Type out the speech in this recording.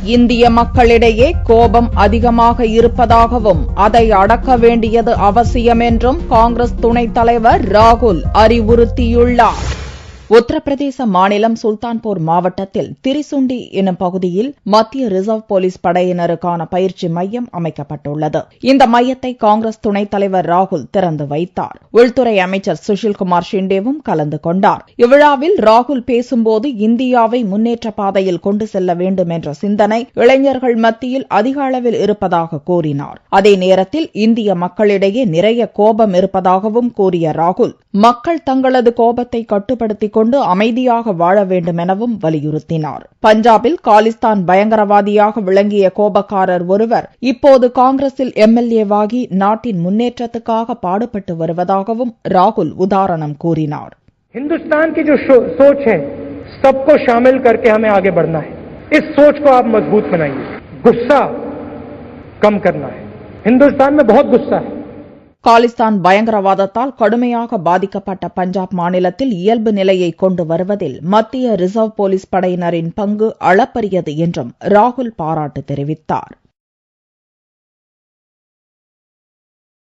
இந்திய மக்களிடையே கோபம் அதிகமாக இருப்பதாகவும் அதை அடக்க வேண்டியது அவசியம் என்றும் காங்கிரஸ் துணைத் தலைவர் ராகுல் அறிவுறுத்தியுள்ளார். உத்தரப்பிரதேச மாநிலம் சுல்தான்பூர் மாவட்டத்தில் திரிசுண்டி எனும் பகுதியில் மத்திய ரிசர்வ் போலீஸ் படையினருக்கான பயிற்சி மையம் அமைக்கப்பட்டுள்ளது. இந்த மையத்தை காங்கிரஸ் துணைத் தலைவர் ராகுல் திறந்து வைத்தார். உள்துறை அமைச்சர் சுஷில்குமார் ஷிண்டேவும் கலந்து கொண்டார். இவ்விழாவில் ராகுல் பேசும்போது இந்தியாவை முன்னேற்ற பாதையில் கொண்டு செல்ல வேண்டும் என்ற சிந்தனை இளைஞர்கள் மத்தியில் அதிக அளவில் இருப்பதாக கூறினார். அதே நேரத்தில் இந்திய மக்களிடையே நிறைய கோபம் இருப்பதாகவும் கூறிய ராகுல், மக்கள் தங்களது கோபத்தை கட்டுப்படுத்திக் கொண்டு அமைதியாக வாழ வேண்டும் எனவும் வலியுறுத்தினார். பஞ்சாபில் காலிஸ்தான் பயங்கரவாதியாக விளங்கிய கோபக்காரர் ஒருவர் இப்போது காங்கிரஸில் எம்எல்ஏவாகி நாட்டின் முன்னேற்றத்துக்காக பாடுபட்டு வருவதாகவும் ராகுல் உதாரணம் கூறினார். हिंदुस्तान की जो सोच है, सबको शामिल करके हमें आगे बढ़ना है. इस सोच को आप मजबूत बनाइए. गुस्सा कम करना है. हिंदुस्तान में बहुत गुस्सा है. காலிஸ்தான் பயங்கரவாதத்தால் கடுமையாக பாதிக்கப்பட்ட பஞ்சாப் மாநிலத்தில் இயல்பு நிலையை கொண்டு வருவதில் மத்திய ரிசர்வ் போலீஸ் படையினரின் பங்கு அளப்பரியது என்றும் ராகுல் பாராட்டு தெரிவித்தார்.